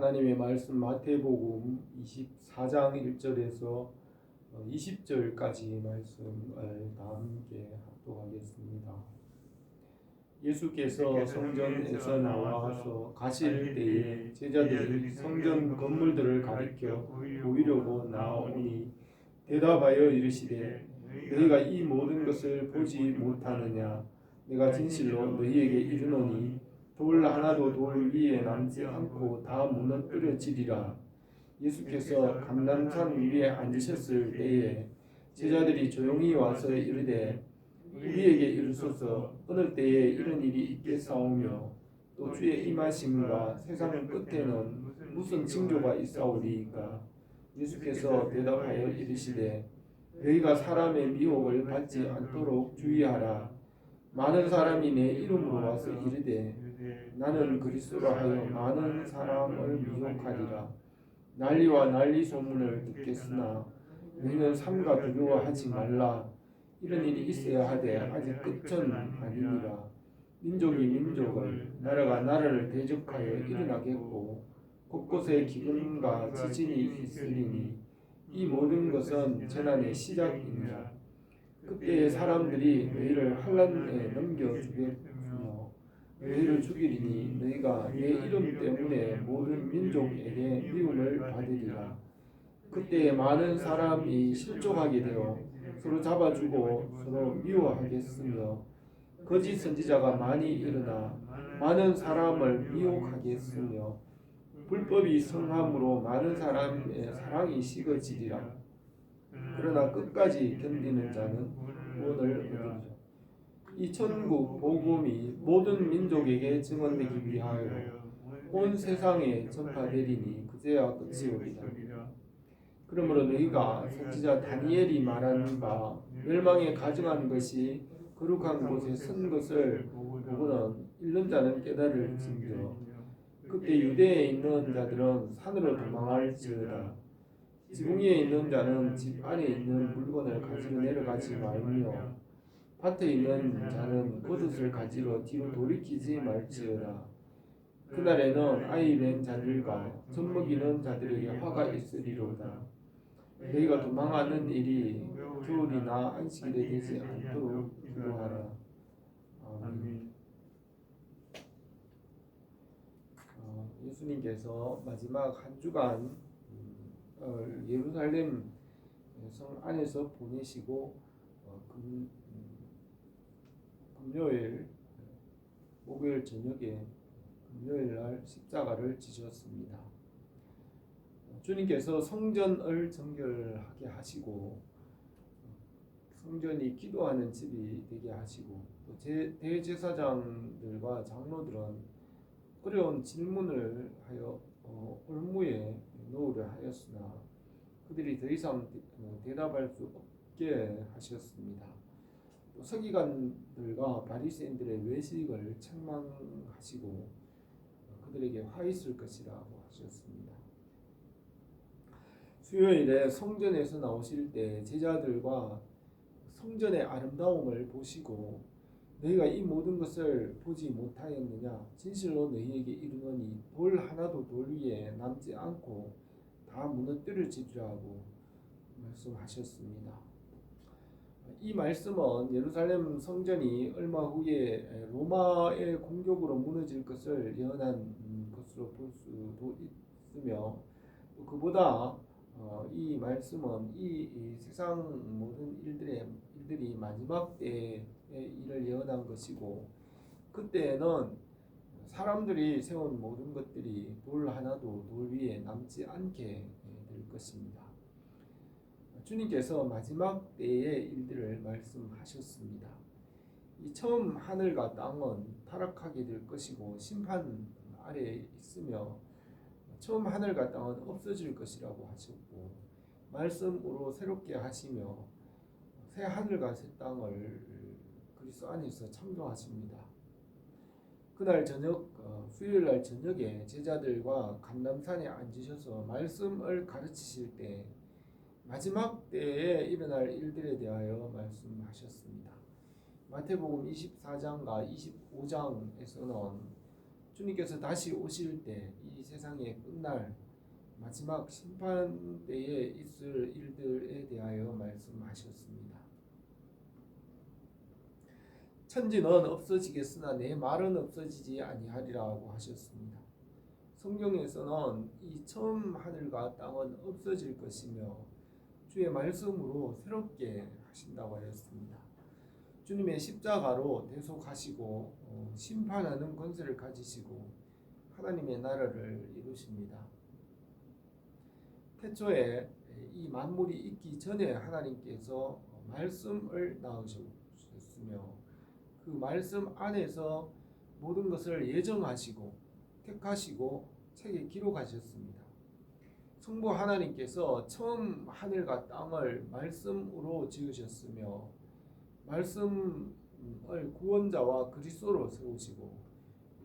하나님의 말씀 마태복음 24장 1절에서 20절까지 말씀을 다 함께 합독하겠습니다. 예수께서 성전에서 나와서 가실 때에 제자들이 성전 건물들을 가리켜 보이려고 나오니 대답하여 이르시되 너희가 이 모든 것을 보지 못하느냐? 내가 진실로 너희에게 이르노니 돌 하나도 돌 위에 남지 않고 다 무너뜨려지리라. 예수께서 감람산 위에 앉으셨을 때에 제자들이 조용히 와서 이르되 우리에게 이르소서 어느 때에 이런 일이 있겠사오며 또 주의 임하심과 세상 끝에는 무슨 징조가 있사오리이까? 예수께서 대답하여 이르시되 너희가 사람의 미혹을 받지 않도록 주의하라. 많은 사람이 내 이름으로 와서 이르되 나는 그리스도라 하여 많은 사람을 미혹하리라. 난리와 난리 소문을 듣겠으나 너희는 삼가 두려워하지 말라. 이런 일이 있어야 하되 아직 끝은 아니니라. 민족이 민족을 나라가 나라를 대적하여 일어나겠고 곳곳에 기근과 지진이 있으리니 이 모든 것은 재난의 시작이니라. 그때에 사람들이 너희를 환난에 넘겨주겠으며 너희를 죽이리니 너희가 내 이름 때문에 모든 민족에게 미움을 받으리라. 그때에 많은 사람이 실족하게 되어 서로 잡아주고 서로 미워하겠으며 거짓 선지자가 많이 일어나 많은 사람을 미혹하겠으며 불법이 성함으로 많은 사람의 사랑이 식어지리라. 그러나 끝까지 견디는 자는 구원을 얻으리라. 이 천국 복음이 모든 민족에게 증언되기 위하여 온 세상에 전파되리니 그제야 끝이 오리라. 그러므로 너희가 선지자 다니엘이 말한 바 멸망에 가증한 것이 거룩한 곳에 선 것을 보고는 읽는 자는 깨달을진저 그때 유대에 있는 자들은 산으로 도망할지어다. 지붕 위에 있는 자는 집 안에 있는 물건을 가지러 내려가지 말며 밭에 있는 자는 겉옷을 가지러 뒤로 돌이키지 말지어다. 그날에는 아이 낸 자들과 젖먹이는 자들에게 화가 있으리로다. 너희가 도망하는 일이 겨울이나 안식일에 되지 않도록 기도하라. 아멘. 예수님께서 마지막 한 주간 예루살렘 성 안에서 보내시고 금요일, 목요일 저녁에 금요일 날 십자가를 지셨습니다. 주님께서 성전을 정결하게 하시고 성전이 기도하는 집이 되게 하시고 또 대제사장들과 장로들은 어려운 질문을 하여 올무에 놓으려 하였으나 그들이 더 이상 대답할 수 없게 하셨습니다. 또 서기관들과 바리새인들의 외식을 책망하시고 그들에게 화 있을 것이라고 하셨습니다. 수요일에 성전에서 나오실 때 제자들과 성전의 아름다움을 보시고 너희가 이 모든 것을 보지 못하였느냐? 진실로 너희에게 이르노니 돌 하나도 돌 위에 남지 않고 다 무너뜨려지리라고 말씀하셨습니다. 이 말씀은 예루살렘 성전이 얼마 후에 로마의 공격으로 무너질 것을 예언한 것으로 볼 수도 있으며 또 그보다 이 말씀은 이 세상 모든 일들이 마지막 때의 일을 예언한 것이고 그때에는 사람들이 세운 모든 것들이 돌 하나도 돌 위에 남지 않게 될 것입니다. 주님께서 마지막 때의 일들을 말씀하셨습니다. 이 처음 하늘과 땅은 타락하게 될 것이고 심판 아래에 있으며 처음 하늘과 땅은 없어질 것이라고 하셨고 말씀으로 새롭게 하시며 새 하늘과 새 땅을 그리스도 안에서 창조하십니다. 그날 저녁 수요일 날 저녁에 제자들과 감람산에 앉으셔서 말씀을 가르치실 때 마지막 때에 일어날 일들에 대하여 말씀하셨습니다. 마태복음 24장과 25장에서는 주님께서 다시 오실 때 이 세상의 끝날 마지막 심판 때에 있을 일들에 대하여 말씀하셨습니다. 천지는 없어지겠으나 내 말은 없어지지 아니하리라고 하셨습니다. 성경에서는 이 처음 하늘과 땅은 없어질 것이며 주의 말씀으로 새롭게 하신다고 하였습니다. 주님의 십자가로 대속하시고 심판하는 권세를 가지시고 하나님의 나라를 이루십니다. 태초에 이 만물이 있기 전에 하나님께서 말씀을 낳으셨으며 그 말씀 안에서 모든 것을 예정하시고 택하시고 책에 기록하셨습니다. 성부 하나님께서 처음 하늘과 땅을 말씀으로 지으셨으며 말씀을 구원자와 그리스도로 세우시고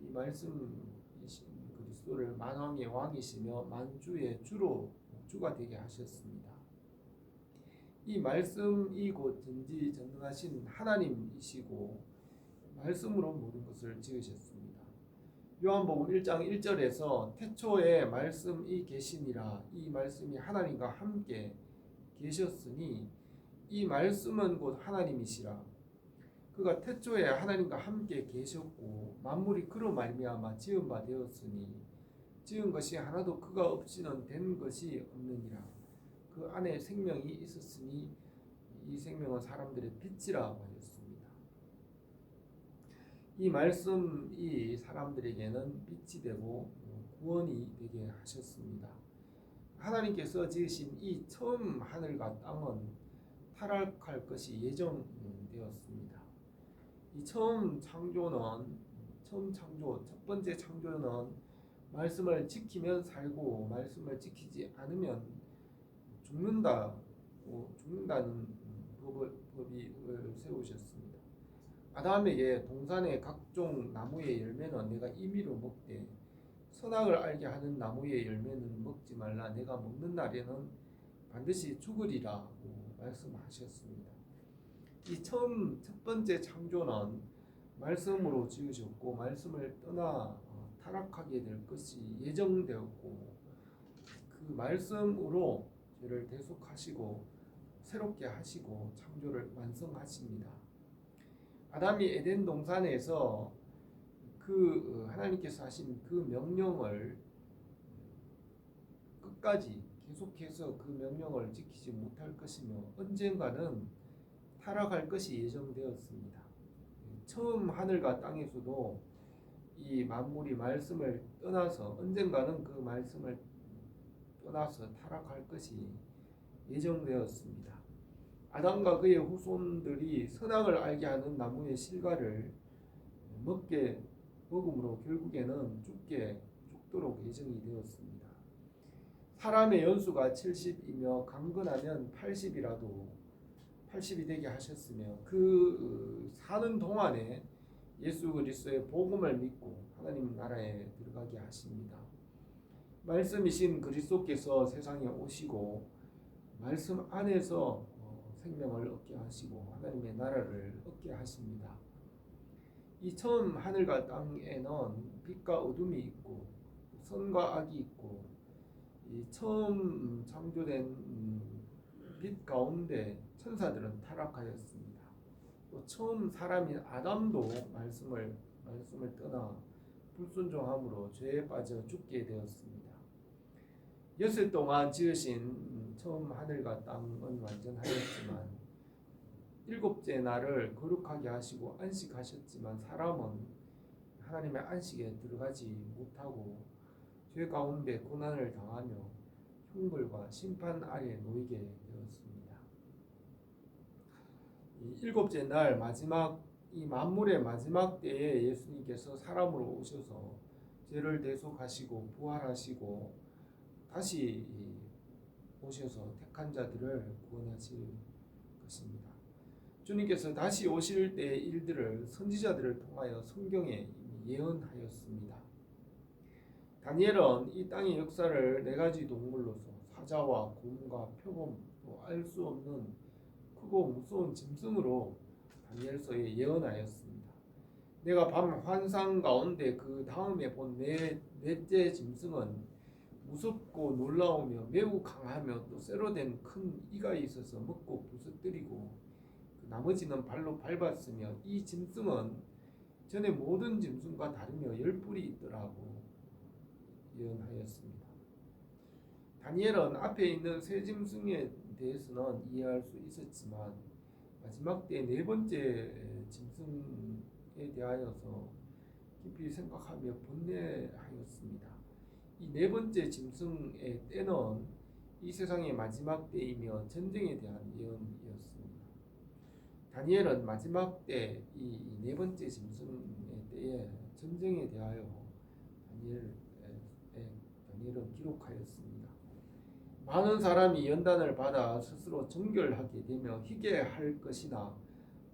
이 말씀이신 그리스도를 만왕의 왕이시며 만주의 주가 되게 하셨습니다. 이 말씀이 곧 전지전능하신 하나님이시고 말씀으로 모든 것을 지으셨습니다. 요한복음 1장 1절에서 태초에 말씀이 계시니라 이 말씀이 하나님과 함께 계셨으니 이 말씀은 곧 하나님이시라. 그가 태초에 하나님과 함께 계셨고 만물이 그로 말미암아 지은 바 되었으니 지은 것이 하나도 그가 없이는 된 것이 없느니라. 그 안에 생명이 있었으니 이 생명은 사람들의 빛이라고 하였습니다. 이 말씀이 사람들에게는 빛이 되고 구원이 되게 하셨습니다. 하나님께서 지으신 이 처음 하늘과 땅은 타락할 것이 예정되었습니다. 이 처음 창조 첫 번째 창조는 말씀을 지키면 살고 말씀을 지키지 않으면 죽는다는 법이 세우셨습니다. 아담에게 동산의 각종 나무의 열매는 내가 임의로 먹되 선악을 알게 하는 나무의 열매는 먹지 말라. 내가 먹는 날에는 반드시 죽으리라고 말씀하셨습니다. 이 첫 번째 창조는 말씀으로 지으셨고 말씀을 떠나 타락하게 될 것이 예정되었고 그 말씀으로 죄를 대속하시고 새롭게 하시고 창조를 완성하십니다. 아담이 에덴 동산에서 그 하나님께서 하신 그 명령을 끝까지 계속해서 그 명령을 지키지 못할 것이며 언젠가는 타락할 것이 예정되었습니다. 처음 하늘과 땅에서도 이 만물이 말씀을 떠나서 언젠가는 그 말씀을 떠나서 타락할 것이 예정되었습니다. 아담과 그의 후손들이 선악을 알게 하는 나무의 실과를 먹음으로 결국에는 죽도록 예정이 되었습니다. 사람의 연수가 70이며 강건하면 80이 되게 하셨으며 그 사는 동안에 예수 그리스도의 복음을 믿고 하나님 나라에 들어가게 하십니다. 말씀이신 그리스도께서 세상에 오시고 말씀 안에서 생명을 얻게 하시고 하나님의 나라를 얻게 하십니다. 이 처음 하늘과 땅에는 빛과 어둠이 있고 선과 악이 있고 이 처음 창조된 빛 가운데 천사들은 타락하였습니다. 또 처음 사람인 아담도 말씀을 떠나 불순종함으로 죄에 빠져 죽게 되었습니다. 엿을 동안 지으신 처음 하늘과 땅은 완전하였지만 일곱째 날을 거룩하게 하시고 안식하셨지만 사람은 하나님의 안식에 들어가지 못하고 죄 가운데 고난을 당하며 형벌과 심판 아래 놓이게 되었습니다. 이 일곱째 날 이 만물의 마지막 때에 예수님께서 사람으로 오셔서 죄를 대속하시고 부활하시고 다시 오셔서 택한 자들을 구원하실 것입니다. 주님께서 다시 오실 때의 일들을 선지자들을 통하여 성경에 예언하였습니다. 다니엘은 이 땅의 역사를 4가지 동물로서 사자와 곰과 표범 또 알 수 없는 크고 무서운 짐승으로 다니엘서에 예언하였습니다. 내가 밤 환상 가운데 그 다음에 본 넷째 짐승은 무섭고 놀라우며 매우 강하며 또 쇠로 된 큰 이가 있어서 먹고 부서뜨리고 나머지는 발로 밟았으며 이 짐승은 전에 모든 짐승과 다르며 열 뿔이 있더라고 예언하였습니다. 다니엘은 앞에 있는 세 짐승에 대해서는 이해할 수 있었지만 마지막 때 네 번째 짐승에 대하여서 깊이 생각하며 분해하였습니다. 이 네 번째 짐승의 때는 이 세상의 마지막 때이며 전쟁에 대한 예언이었습니다. 다니엘은 마지막 때 이 네 번째 짐승의 때에 전쟁에 대하여 다니엘은 기록하였습니다. 많은 사람이 연단을 받아 스스로 정결하게 되며 희게 할 것이나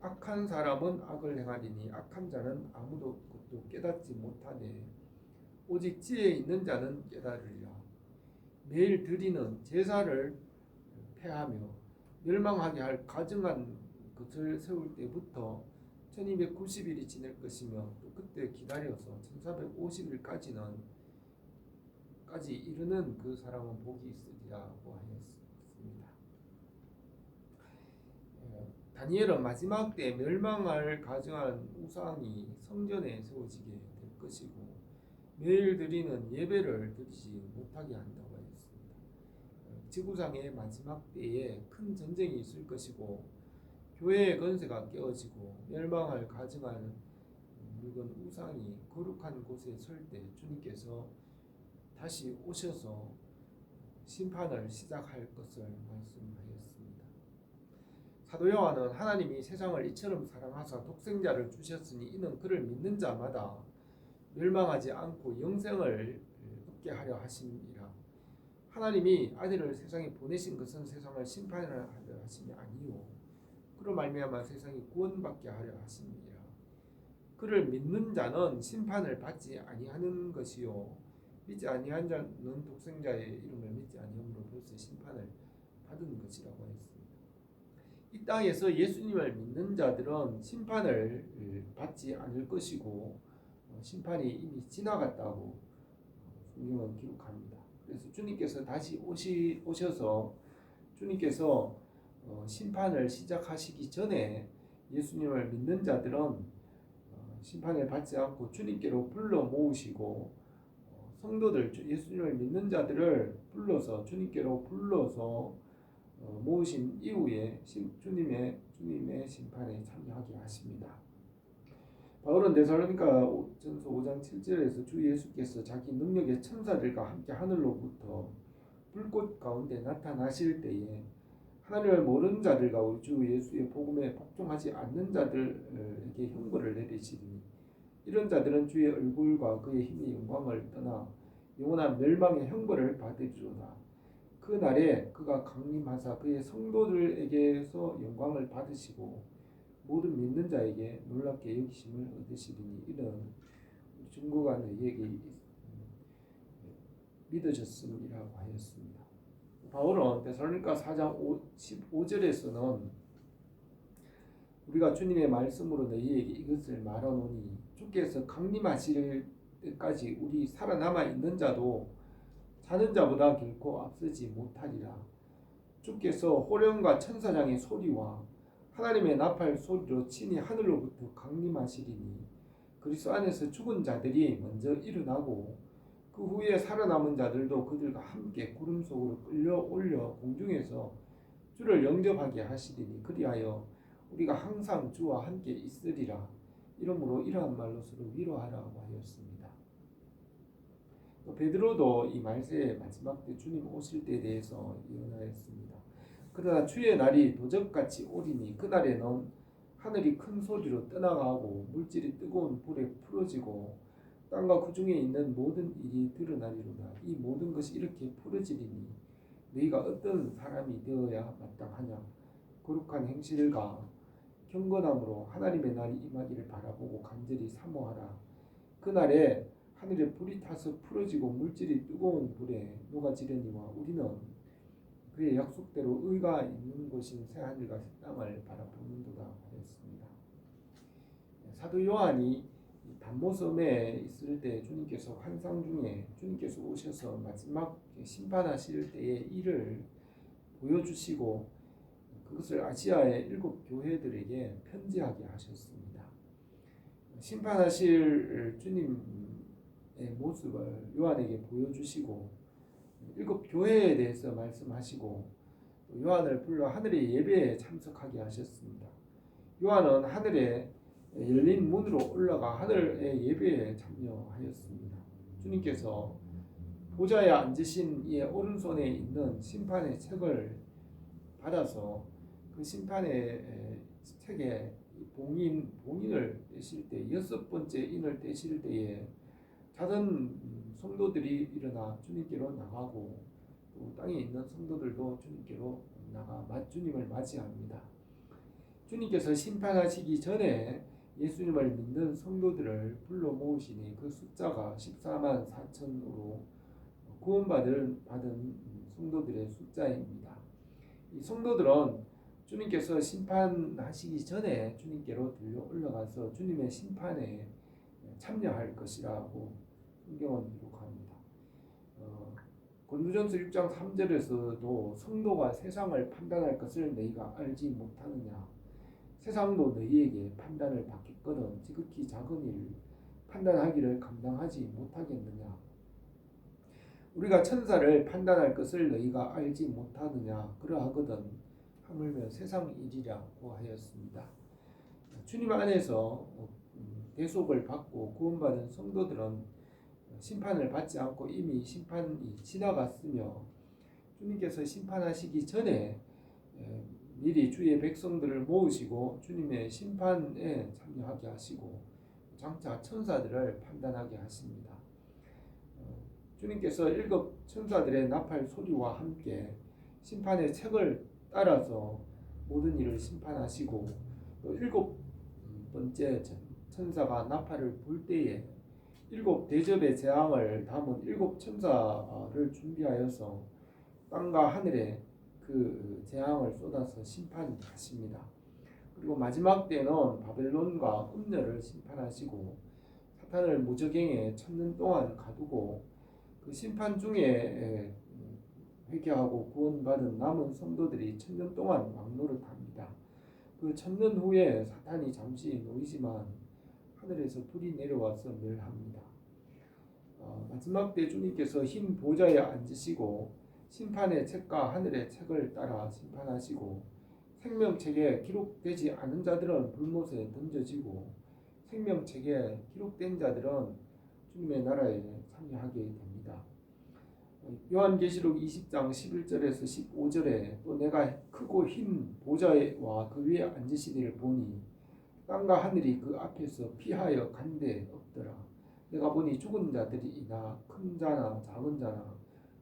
악한 사람은 악을 행하리니 악한 자는 아무도 그것도 깨닫지 못하되 오직 지혜 있는 자는 깨달으리라. 매일 드리는 제사를 폐하며 멸망하게 할 가증한 것을 세울 때부터 1290일이 지낼 것이며 또 그때 기다려서 1450일까지는 이르는 그 사람은 복이 있으리라고 하였습니다. 다니엘은 마지막 때 멸망할 가증한 우상이 성전에 세워지게 될 것이고 매일 드리는 예배를 드리지 못하게 한다고 하였습니다. 지구상의 마지막 때에 큰 전쟁이 있을 것이고 교회의 건세가 깨어지고 멸망할 가증한 물건 우상이 거룩한 곳에 설 때 주님께서 다시 오셔서 심판을 시작할 것을 말씀하였습니다. 사도 요한은 하나님이 세상을 이처럼 사랑하사 독생자를 주셨으니 이는 그를 믿는 자마다 멸망하지 않고 영생을 얻게 하려 하심이라. 하나님이 아들을 세상에 보내신 것은 세상을 심판하려 하심이 아니요 그로 말미암아 세상이 구원받게 하려 하심이라. 그를 믿는 자는 심판을 받지 아니하는 것이요 믿지 아니한 자는 독생자의 이름을 믿지 아니함으로 벌써 심판을 받은 것이라고 했습니다. 이 땅에서 예수님을 믿는 자들은 심판을 받지 않을 것이고 심판이 이미 지나갔다고 성경은 기록합니다. 그래서 주님께서 다시 오셔서 주님께서 심판을 시작하시기 전에 예수님을 믿는 자들은 심판을 받지 않고 주님께로 불러 모으시고 성도들 예수님을 믿는 자들을 불러서 주님께로 불러서 모으신 이후에 주님의 심판에 참여하게 하십니다. 바울은 데살로니가전서 5장 7절에서 주 예수께서 자기 능력의 천사들과 함께 하늘로부터 불꽃 가운데 나타나실 때에 하나님을 모르는 자들과 우리 주 예수의 복음에 복종하지 않는 자들에게 형벌을 내리시리니 이런 자들은 주의 얼굴과 그의 힘의 영광을 떠나 영원한 멸망의 형벌을 받으리로다. 그 날에 그가 강림하사 그의 성도들에게서 영광을 받으시고 모든 믿는 자에게 놀랍게 여기심을 얻으시리니 이는 중고가 너희에게 믿어졌음이라고 하였습니다. 바울은 데살로니가 4장 15절에서는 우리가 주님의 말씀으로 너희에게 이것을 말하노니 주께서 강림하실 때까지 우리 살아남아 있는 자도 자는 자보다 결코 앞서지 못하리라. 주께서 호령과 천사장의 소리와 하나님의 나팔 소리로 친히 하늘로부터 강림하시리니 그리스도 안에서 죽은 자들이 먼저 일어나고 그 후에 살아남은 자들도 그들과 함께 구름 속으로 끌려올려 공중에서 주를 영접하게 하시리니 그리하여 우리가 항상 주와 함께 있으리라. 이러므로 이러한 말로 서로 위로하라고 하였습니다. 또 베드로도 이 말세의 마지막 때 주님 오실 때에 대해서 예언하였습니다. 그러나 주의 날이 도적같이 오리니 그날에는 하늘이 큰 소리로 떠나가고 물질이 뜨거운 불에 풀어지고 땅과 그 중에 있는 모든 일이 드러나리로다. 이 모든 것이 이렇게 풀어지리니 너희가 어떤 사람이 되어야 마땅하냐. 거룩한 행실과 경건함으로 하나님의 날이 임하기를 바라보고 간절히 사모하라. 그날에 하늘에 불이 타서 풀어지고 물질이 뜨거운 불에 녹아지려니와 우리는 그의 약속대로 의가 있는 곳인 새하늘과 새 땅을 바라보는도다 하였습니다. 사도 요한이 단모섬에 있을 때 주님께서 환상 중에 주님께서 오셔서 마지막 심판하실 때의 일을 보여주시고 그것을 아시아의 7교회들에게 편지하게 하셨습니다. 심판하실 주님의 모습을 요한에게 보여주시고 7교회에 대해서 말씀하시고 요한을 불러 하늘의 예배에 참석하게 하셨습니다. 요한은 하늘에 열린 문으로 올라가 하늘의 예배에 참여하였습니다. 주님께서 보좌에 앉으신 이의 오른손에 있는 심판의 책을 받아서 그 심판의 책에 봉인을 떼실 때 6번째 인을 떼실 때에 작은 성도들이 일어나 주님께로 나가고 또 땅에 있는 성도들도 주님께로 나가 주님을 맞이합니다. 주님께서 심판하시기 전에 예수님을 믿는 성도들을 불러 모으시니 그 숫자가 14만 4천으로 구원받은 성도들의 숫자입니다. 이 성도들은 주님께서 심판하시기 전에 주님께로 들려 올라가서 주님의 심판에 참여할 것이라고 성경은 기록합니다. 고린도전서 6장 3절에서도 성도가 세상을 판단할 것을 너희가 알지 못하느냐, 세상도 너희에게 판단을 받겠거든 지극히 작은 일 판단하기를 감당하지 못하겠느냐, 우리가 천사를 판단할 것을 너희가 알지 못하느냐 그러하거든 하물며 세상 일이라고 하였습니다. 주님 안에서 대속을 받고 구원받은 성도들은 심판을 받지 않고 이미 심판이 지나갔으며 주님께서 심판하시기 전에 미리 주의 백성들을 모으시고 주님의 심판에 참여하게 하시고 장차 천사들을 판단하게 하십니다. 주님께서 7 천사들의 나팔 소리와 함께 심판의 책을 따라서 모든 일을 심판하시고 또 7번째 천사가 나팔을 불 때에 7 대접의 재앙을 담은 7 천사를 준비하여서 땅과 하늘에 그 재앙을 쏟아서 심판하십니다. 그리고 마지막 때는 바벨론과 음녀를 심판하시고 사탄을 무저갱에 1000년 동안 가두고 그 심판 중에 회개하고 구원받은 남은 성도들이 1000년 동안 왕노릇합니다. 그 1000년 후에 사탄이 잠시 놓이지만 하늘에서 불이 내려와서 멸합니다. 마지막 때 주님께서 흰 보좌에 앉으시고 심판의 책과 하늘의 책을 따라 심판하시고 생명책에 기록되지 않은 자들은 불못에 던져지고 생명책에 기록된 자들은 주님의 나라에 참여하게 됩니다. 요한계시록 20장 11절에서 15절에 또 내가 크고 흰 보좌와 그 위에 앉으신 이를 보니 땅과 하늘이 그 앞에서 피하여 간데 없더라. 내가 보니 죽은 자들이나 큰 자나 작은 자나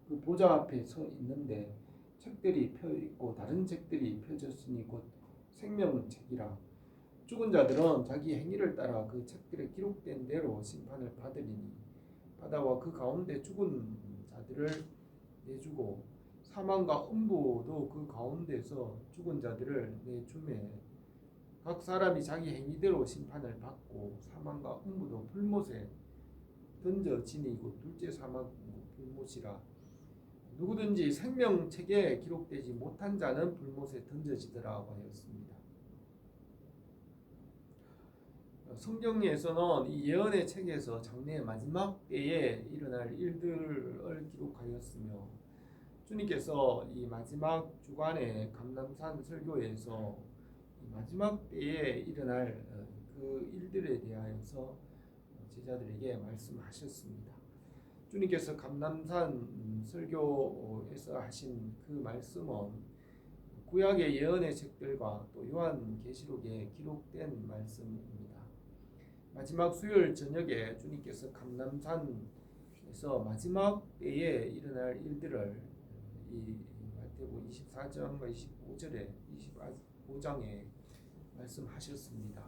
그 보좌 앞에 서 있는데 책들이 펴 있고 다른 책들이 펴졌으니 곧 생명책이라. 죽은 자들은 자기 행위를 따라 그 책들에 기록된 대로 심판을 받으리니 바다와 그 가운데 죽은 자들을 내주고 사망과 음부도 그 가운데서 죽은 자들을 내주매 각 사람이 자기 행위대로 심판을 받고 사망과 음부도 불못에 던져지니 곧 둘째 사망 불못이라. 누구든지 생명책에 기록되지 못한 자는 불못에 던져지더라고 하였습니다. 성경에서는 이 예언의 책에서 장래의 마지막 때에 일어날 일들을 기록하였으며 주님께서 이 마지막 주간의 감람산 설교에서 마지막 때에 일어날 그 일들에 대하여서 제자들에게 말씀하셨습니다. 주님께서 감람산 설교에서 하신 그 말씀은 구약의 예언의 책들과 또 요한계시록에 기록된 말씀입니다. 마지막 수요일 저녁에 주님께서 감람산에서 마지막 때에 일어날 일들을 이 마태복음 24장과 25절에 25장에 말씀하셨습니다.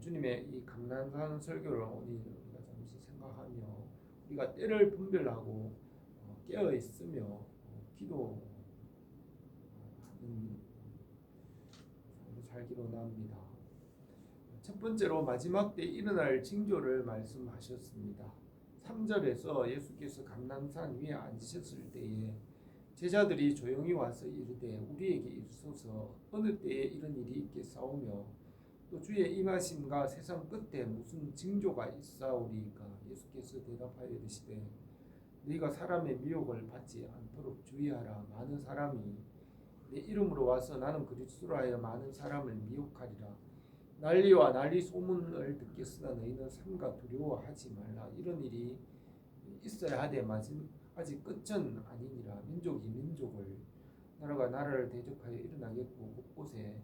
주님의 이 감람산 설교를 오늘 우리가 잠시 생각하며 우리가 때를 분별하고 깨어 있으며 기도하는 삶을 살기로 합니다. 첫 번째로 마지막 때 일어날 징조를 말씀하셨습니다. 3절에서 예수께서 감람산 위에 앉으셨을 때에 제자들이 조용히 와서 이르되 우리에게 이르소서 어느 때에 이런 일이 있겠사오며 또 주의 임하심과 세상 끝에 무슨 징조가 있사오리이까. 예수께서 대답하여 이르시되 너희가 사람의 미혹을 받지 않도록 주의하라. 많은 사람이 내 이름으로 와서 나는 그리스도라 하여 많은 사람을 미혹하리라. 난리와 난리 소문을 듣겠으나 너희는 삼가 두려워하지 말라. 이런 일이 있어야 하되 아직 끝은 아니니라. 민족이 민족을 나라가 나라를 대적하여 일어나겠고 곳곳에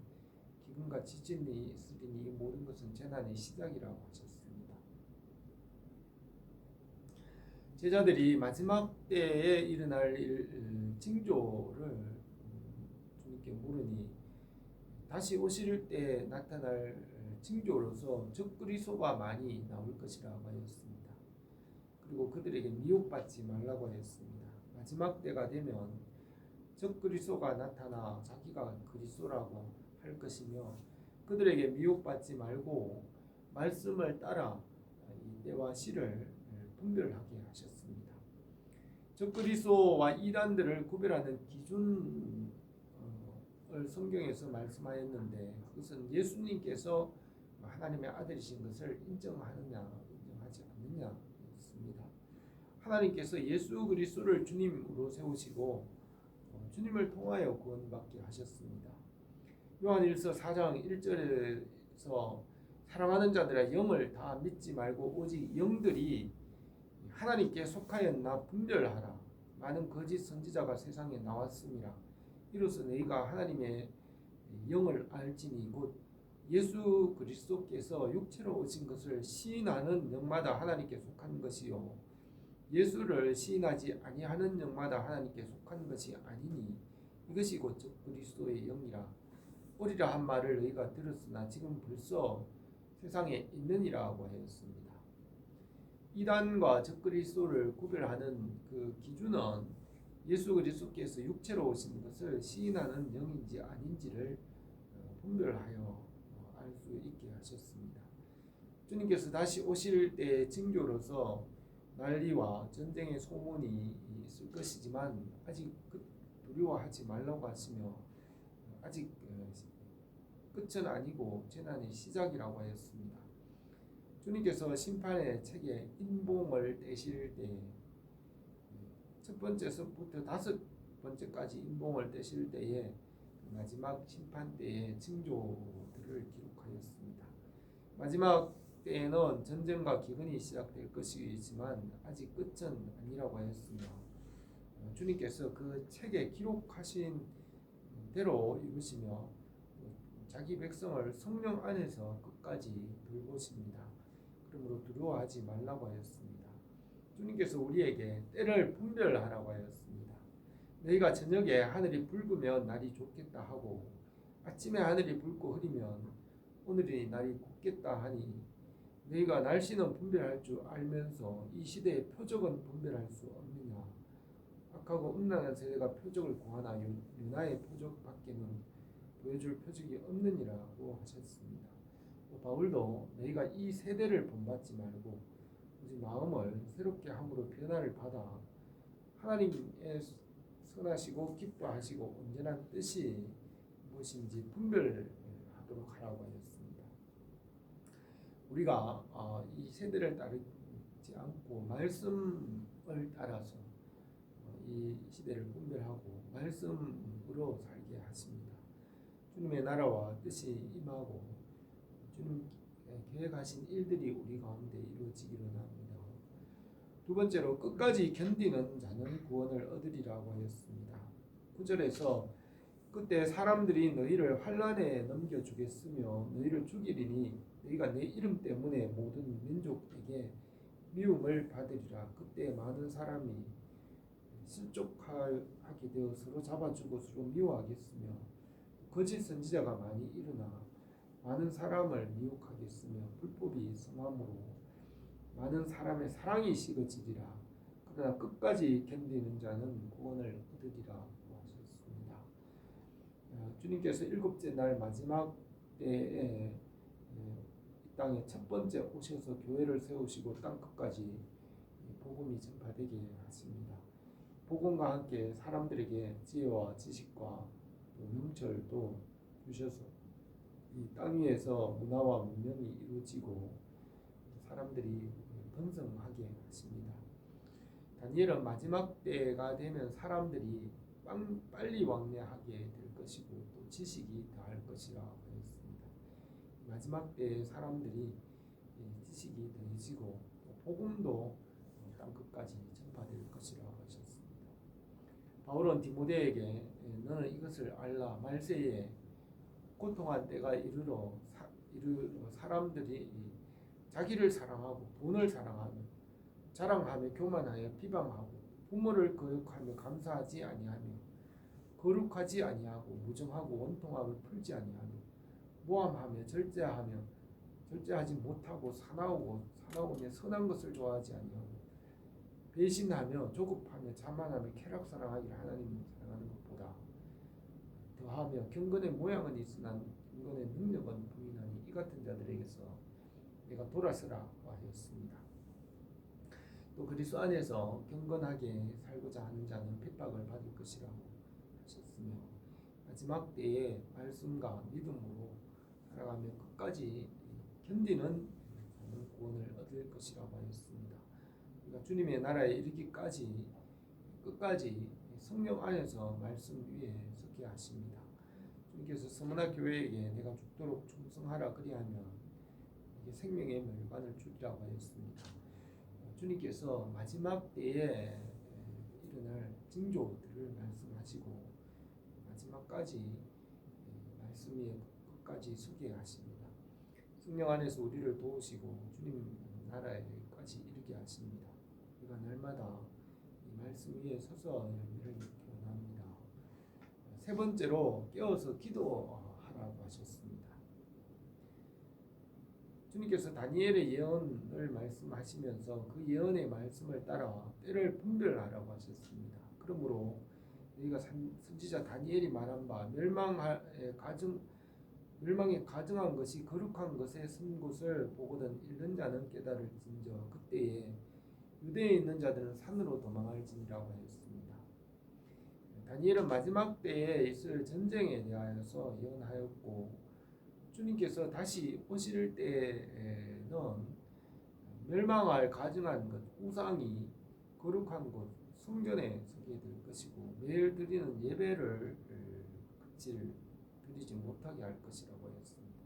기근과 지진이 있으리니 이 모든 것은 재난의 시작이라고 하셨습니다. 제자들이 마지막 때에 일어날 징조를 주님께 물으니 다시 오실 때 나타날 징조로서 적그리스도가 많이 나올 것이라고 하였습니다. 그리고 그들에게 미혹받지 말라고 하였습니다. 마지막 때가 되면 적그리스도가 나타나 자기가 그리스도라고 할 것이며 그들에게 미혹받지 말고 말씀을 따라 이 때와 시를 분별하게 하셨습니다. 적그리스도와 이단들을 구별하는 기준을 성경에서 말씀하였는데 그것은 예수님께서 하나님의 아들이신 것을 인정하느냐 인정하지 않느냐였습니다. 하나님께서 예수 그리스도를 주님으로 세우시고 주님을 통하여 구원받게 하셨습니다. 요한일서 4장 1절에서 사랑하는 자들아 영을 다 믿지 말고 오직 영들이 하나님께 속하였나 분별하라. 많은 거짓 선지자가 세상에 나왔습니다. 이로써 너희가 하나님의 영을 알지니 곧 예수 그리스도께서 육체로 오신 것을 시인하는 영마다 하나님께 속한 것이요 예수를 시인하지 아니하는 영마다 하나님께 속한 것이 아니니 이것이 곧 그리스도의 영이라. 오리라 한 말을 너희가 들었으나 지금 벌써 세상에 있느니라고 하였습니다. 이단과 적그리스도를 구별하는 그 기준은 예수 그리스도께서 육체로 오신 것을 시인하는 영인지 아닌지를 분별하여 알 수 있게 하셨습니다. 주님께서 다시 오실 때의 징조로서 난리와 전쟁의 소문이 있을 것이지만 아직 두려워하지 말라고 하시며 아직 끝은 아니고 재난의 시작이라고 하였습니다. 주님께서 심판의 책에 인봉을 떼실 때 첫 번째서부터 다섯 번째까지 인봉을 떼실 때에 마지막 심판 때의 징조들을 기록하였습니다. 마지막 때에는 전쟁과 기근이 시작될 것이지만 아직 끝은 아니라고 하였으며 주님께서 그 책에 기록하신 대로 이루시며 자기 백성을 성령 안에서 끝까지 돌보십니다. 그러므로 두려워하지 말라고 하였습니다. 주님께서 우리에게 때를 분별하라고 하였습니다. 너희가 저녁에 하늘이 붉으면 날이 좋겠다 하고 아침에 하늘이 붉고 흐리면 오늘이 날이 곱겠다 하니 너희가 날씨는 분별할 줄 알면서 이 시대의 표적은 분별할 수 없느냐. 악하고 음란한 세대가 표적을 구하나 유나의 표적 밖에는 보여줄 표적이 없느니라고 하셨습니다. 바울도 너희가 이 세대를 본받지 말고 오직 마음을 새롭게 함으로 변화를 받아 하나님의 선하시고 기뻐하시고 온전한 뜻이 무엇인지 분별하도록 하라고 하였습니다. 우리가 이 세대를 따르지 않고 말씀을 따라서 이 시대를 분별하고 말씀으로 살게 하십니다. 주님의 나라와 뜻이 임하고 주님 계획하신 일들이 우리 가운데 이루어지기를 합니다. 두 번째로 끝까지 견디는 자는 구원을 얻으리라고 하였습니다. 9절에서 그때 사람들이 너희를 환난에 넘겨주겠으며 너희를 죽이리니 너희가 내 이름 때문에 모든 민족에게 미움을 받으리라. 그때 많은 사람이 실족하게 되어 서로 잡아주고 서로 미워하겠으며 거짓 선지자가 많이 일어나 많은 사람을 미혹하겠으며 불법이 성함으로 많은 사람의 사랑이 식어지리라. 그러나 끝까지 견디는 자는 구원을 얻으리라 하셨습니다. 주님께서 일곱째 날 마지막 때에 땅에 첫 번째 오셔서 교회를 세우시고 땅 끝까지 복음이 전파되게 하십니다. 복음과 함께 사람들에게 지혜와 지식과 또 명철도 주셔서 이 땅 위에서 문화와 문명이 이루어지고 사람들이 번성하게 하십니다. 다니엘은 마지막 때가 되면 사람들이 빨리 왕래하게 될 것이고 또 지식이 더할 것이라 하였습니다. 마지막 때에 사람들이 지식이 더해지고 복음도 땅 끝까지 전파될 것이라 하셨습니다. 바울은 디모데에게 너는 이것을 알라. 말세에 고통한 때가 이르러 사람들이 자기를 사랑하고 돈을 사랑하며 자랑하며 교만하여 비방하고 부모를 거역하며 감사하지 아니하며 거룩하지 아니하고 무정하고 원통함을 풀지 아니하며 모함하며 절제하지 못하고 사나우며 선한 것을 좋아하지 아니하고 배신하며 조급하며 자만하며 쾌락사랑하기를 하나님을 사랑하는 것보다 더하며 경건의 모양은 있으나 경건의 능력은 부인하니 이 같은 자들에게서 내가 돌아서라 하였습니다. 또 그리스도 안에서 경건하게 살고자 하는 자는 핍박을 받을 것이라고 하셨으며 마지막 때에 말씀과 믿음으로 살아가며 끝까지 견디는 구원을 얻을 것이라고 하였습니다. 그러니까 주님의 나라에 이르기까지 끝까지 성령 안에서 말씀 위에 서게 하십니다. 주님께서 서문화 교회에게 내가 죽도록 충성하라 그리하면 이게 생명의 멸관을 주리라고 하였습니다. 주님께서 마지막 때에 일어날 징조들을 말씀하시고 마지막까지 말씀 위에 끝까지 서게 하십니다. 성령 안에서 우리를 도우시고 주님 나라에까지 이르게 하십니다. 우리가 날마다 이 말씀 위에 서서 열매를 맺기 원합니다. 세 번째로 깨어서 기도하라고 하셨습니다. 주님께서 다니엘의 예언을 말씀하시면서 그 예언의 말씀을 따라 때를 분별하라고 하셨습니다. 그러므로 우리가 선지자 다니엘이 말한 바 멸망에 가증한 것이 거룩한 것에 쓴 곳을 보거든 읽는 자는 깨달을진저 그때에 유대에 있는 자들은 산으로 도망할지니라고 하였습니다. 다니엘은 마지막 때에 있을 전쟁에 대하여서 예언하였고 주님께서 다시 오실 때에는 멸망할 가증한 것, 우상이 거룩한 곳, 성전에 서게 될 것이고 매일 드리는 예배를 드리지 못하게 할 것이라고 하였습니다.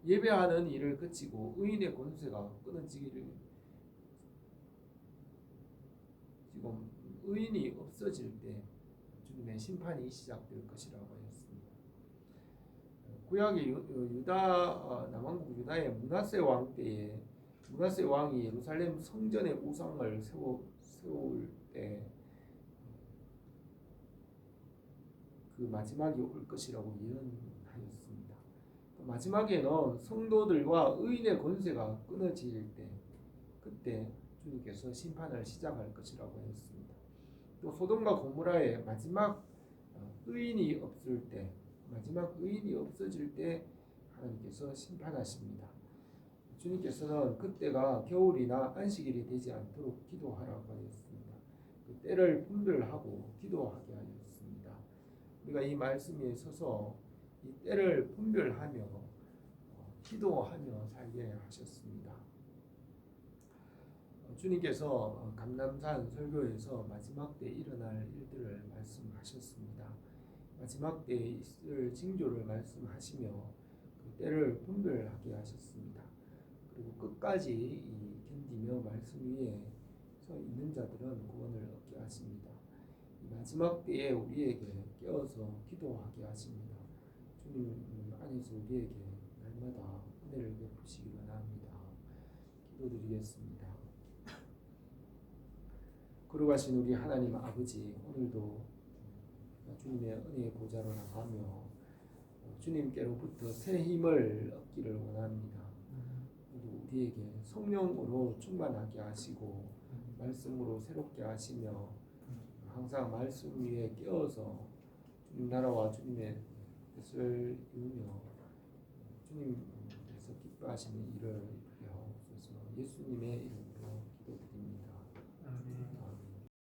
예배하는 일을 그치고 의인의 권세가 끊어지기를 지금 의인이 없어질 때 주님의 심판이 시작될 것이라고 하였습니다. 구약의 유다 남왕국 유다의 므낫세 왕 때에 므낫세 왕이 예루살렘 성전의 우상을 세울 때 그 마지막이 올 것이라고 예언하였습니다. 마지막에는 성도들과 의인의 권세가 끊어질 때 그때 주님께서 심판을 시작할 것이라고 했습니다. 또 소돔과 고모라의 마지막 의인이 없을 때 마지막 의인이 없어질 때 하나님께서 심판하십니다. 주님께서는 그때가 겨울이나 안식일이 되지 않도록 기도하라고 하였습니다. 그 때를 분별하고 기도하게 하였습니다. 우리가 이 말씀 위에 서서 이 때를 분별하며 기도하며 살게 하셨습니다. 주님께서 감람산 설교에서 마지막 때 일어날 일들을 말씀하셨습니다. 마지막 때에 있을 징조를 말씀하시며 그 때를 분별하게 하셨습니다. 그리고 끝까지 견디며 말씀 위에 서 있는 자들은 구원을 얻게 하십니다. 이 마지막 때에 우리에게 깨어서 기도하게 하십니다. 주님 안에서 우리에게 날마다 은혜를 베푸시기 원합니다. 기도드리겠습니다. 거룩하신 우리 하나님 아버지, 오늘도 주님의 은혜의 보좌로 나가며 주님께로부터 새 힘을 얻기를 원합니다. 우리에게 성령으로 충만하게 하시고 말씀으로 새롭게 하시며 항상 말씀 위에 깨어서 주님 나라와 주님의 뜻을 이루며 주님께서 기뻐하시는 일을 이렇게 하옵소서. 예수님의 이름